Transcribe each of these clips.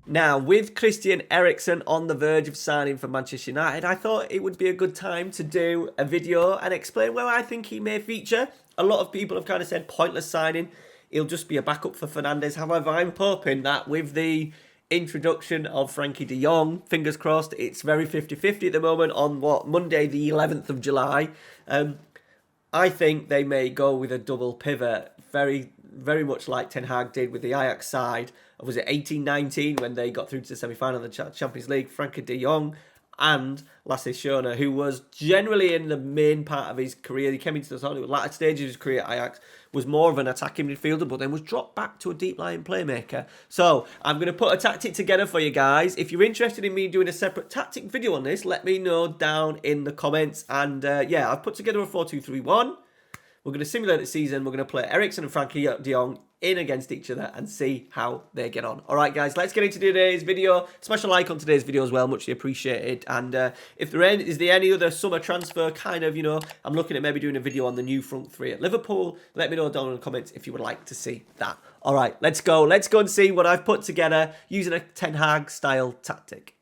Now, with Christian Eriksen on the verge of signing for Manchester United, I thought it would be a good time to do a video and explain where I think he may feature. A lot of people have kind of said pointless signing. He'll just be a backup for Fernandes. However, I'm hoping that with the introduction of Frankie De Jong, fingers crossed, it's very 50-50 at the moment on Monday the 11th of July. I think they may go with a double pivot, very much like Ten Hag did with the Ajax side. Was it 18-19 when they got through to the semi-final of the Champions League? Frankie De Jong and Lasse Schöne, who was generally in the main part of his career. He came into the latter stages of his career at Ajax, was more of an attacking midfielder, but then was dropped back to a deep-lying playmaker. So I'm going to put a tactic together for you guys. If you're interested in me doing a separate tactic video on this, let me know down in the comments. And yeah, I've put together a 4-2-3-1. We're going to simulate the season. We're going to play Eriksen and Frankie De Jong in against each other and see how they get on. All right, guys, let's get into today's video. Smash a like on today's video as well, muchly appreciated. And if there is any other summer transfer kind of, I'm looking at maybe doing a video on the new front three at Liverpool. Let me know down in the comments if you would like to see that. All right, let's go. Let's go and see what I've put together using a Ten Hag style tactic.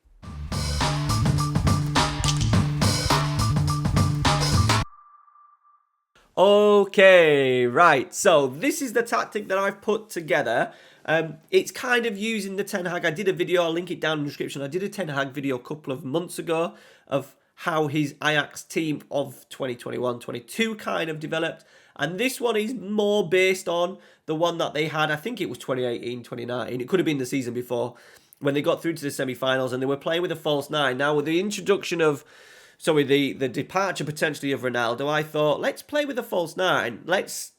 Okay, right, so this is the tactic that I've put together. It's kind of using the Ten Hag. I did a video, I'll link it down in the description. I did a Ten Hag video a couple of months ago of how his Ajax team of 2021-22 kind of developed. And this one is more based on the one that they had, I think it was 2018-2019. It could have been the season before when they got through to the semi-finals and they were playing with a false nine. Now, with the introduction of the departure potentially of Ronaldo, I thought, let's play with a false nine. Let's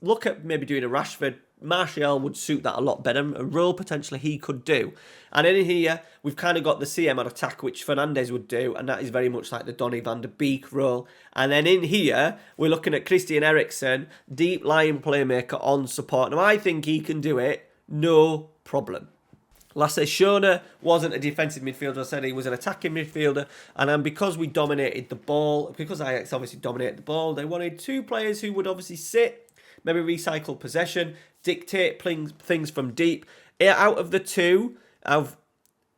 look at maybe doing a Rashford. Martial would suit that a lot better, a role potentially he could do. And in here, we've kind of got the CM on attack, which Fernandes would do, and that is very much like the Donny van de Beek role. And then in here, we're looking at Christian Eriksen, deep lying playmaker on support. Now, I think he can do it, no problem. Lasse Schöne wasn't a defensive midfielder. I said he was an attacking midfielder. And then because we dominated the ball, because Ajax obviously dominated the ball, they wanted two players who would obviously sit, maybe recycle possession, dictate things from deep. Out of the two, of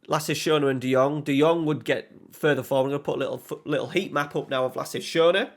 Lasse Schöne and De Jong would get further forward. I'm going to put a little heat map up now of Lasse Schöne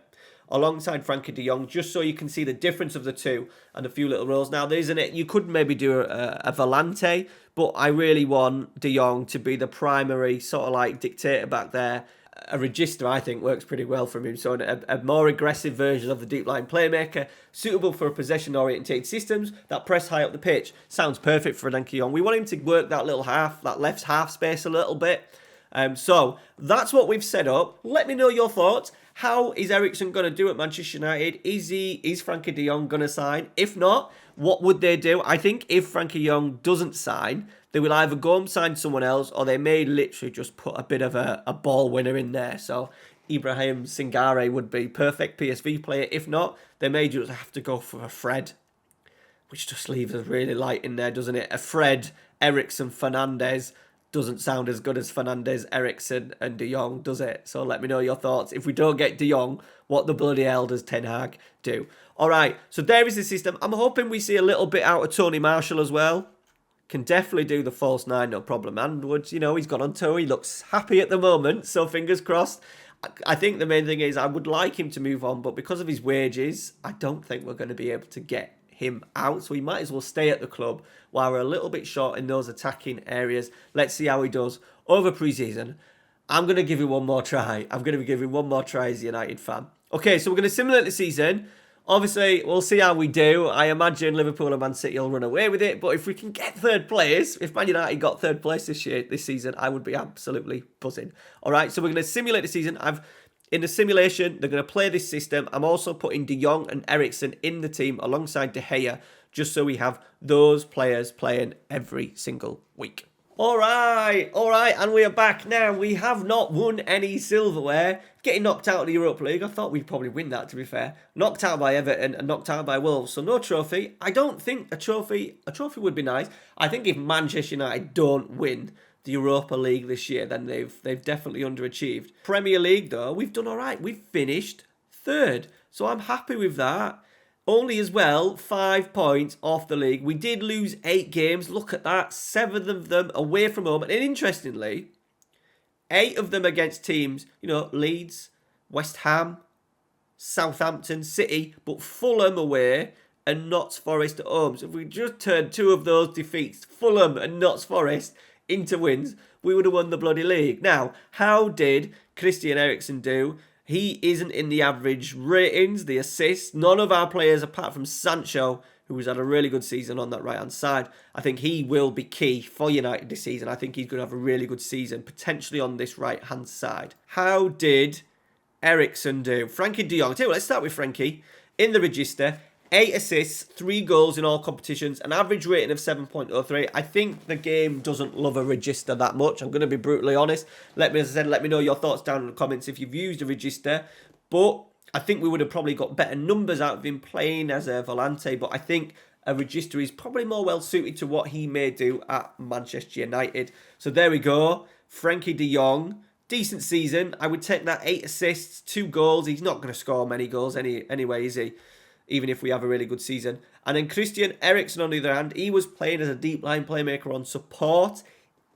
alongside Frankie De Jong, just so you can see the difference of the two and a few little roles. Now, there isn't it. You could maybe do a Volante, but I really want De Jong to be the primary sort of like dictator back there. A register, I think, works pretty well for him. So a more aggressive version of the deep line playmaker, suitable for possession-oriented systems that press high up the pitch. Sounds perfect for Frankie De Jong. We want him to work that little half, that left half space a little bit. So that's what we've set up. Let me know your thoughts. How is Eriksen going to do at Manchester United? Is Frankie De Jong going to sign? If not, what would they do? I think if Frankie De Jong doesn't sign, they will either go and sign someone else, or they may literally just put a bit of a ball winner in there. So Ibrahim Singare would be perfect PSV player. If not, they may just have to go for a Fred, which just leaves us really light in there, doesn't it? A Fred, Eriksen, Fernandes. Doesn't sound as good as Fernandes, Eriksen and De Jong, does it? So let me know your thoughts. If we don't get De Jong, what the bloody hell does Ten Hag do? All right, so there is the system. I'm hoping we see a little bit out of Tony Marshall as well. Can definitely do the false nine, no problem. And Woods, he's gone on tour. He looks happy at the moment, so fingers crossed. I think the main thing is I would like him to move on, but because of his wages, I don't think we're going to be able to get him out, so he might as well stay at the club while we're a little bit short in those attacking areas. Let's see how he does over pre-season. I'm going to give him one more try. I'm going to give him one more try as a United fan. Okay, so we're going to simulate the season. Obviously, we'll see how we do. I imagine Liverpool and Man City will run away with it, but if we can get third place, if Man United got third place this season, I would be absolutely buzzing. All right, so we're going to simulate the season. In the simulation, they're going to play this system. I'm also putting De Jong and Eriksen in the team alongside De Gea, just so we have those players playing every single week. All right, and we are back now. We have not won any silverware. Getting knocked out of the Europa League, I thought we'd probably win that, to be fair. Knocked out by Everton and knocked out by Wolves, so no trophy. I don't think a trophy would be nice. I think if Manchester United don't win the Europa League this year, then they've definitely underachieved. Premier League, though, we've done all right. We've finished third, so I'm happy with that. Only as well 5 points off the league. We did lose 8 games. Look at that. 7 of them away from home. And interestingly, 8 of them against teams, you know, Leeds, West Ham, Southampton, City, but Fulham away and Notts Forest at home. So if we just turned 2 of those defeats, Fulham and Notts Forest, into wins, we would have won the bloody league. Now, how did Christian Eriksen do? He isn't in the average ratings, the assists. None of our players, apart from Sancho, who has had a really good season on that right-hand side. I think he will be key for United this season. I think he's going to have a really good season, potentially on this right-hand side. How did Eriksen do? Frankie De Jong. Let's start with Frankie. In the register, 8 assists, 3 goals in all competitions, an average rating of 7.03. I think the game doesn't love a register that much. I'm going to be brutally honest. Let me know your thoughts down in the comments if you've used a register. But I think we would have probably got better numbers out of him playing as a volante. But I think a register is probably more well suited to what he may do at Manchester United. So there we go. Frankie De Jong. Decent season. I would take that 8 assists, 2 goals. He's not going to score many goals anyway, is he? Even if we have a really good season. And then Christian Eriksen, on the other hand, he was playing as a deep line playmaker on support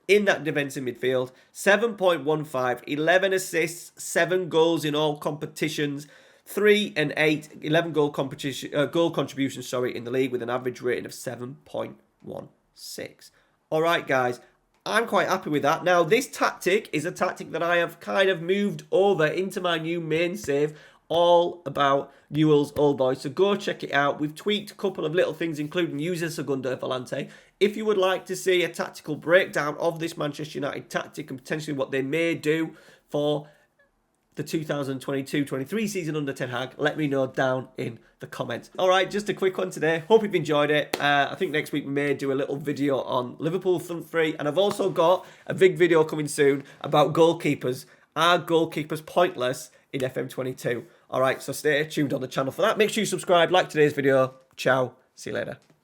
in that defensive midfield. 7.15, 11 assists, 7 goals in all competitions, 3 and 8, 11 goal contributions, in the league with an average rating of 7.16. All right, guys. I'm quite happy with that. Now, this tactic is a tactic that I have kind of moved over into my new main save, all about Newell's Old Boys. So go check it out. We've tweaked a couple of little things, including using Segunda Volante. If you would like to see a tactical breakdown of this Manchester United tactic and potentially what they may do for the 2022-23 season under Ten Hag, let me know down in the comments. All right, just a quick one today. Hope you've enjoyed it. I think next week we may do a little video on Liverpool front three, and I've also got a big video coming soon about goalkeepers. Are goalkeepers pointless in FM22? All right, so stay tuned on the channel for that. Make sure you subscribe, like today's video. Ciao. See you later.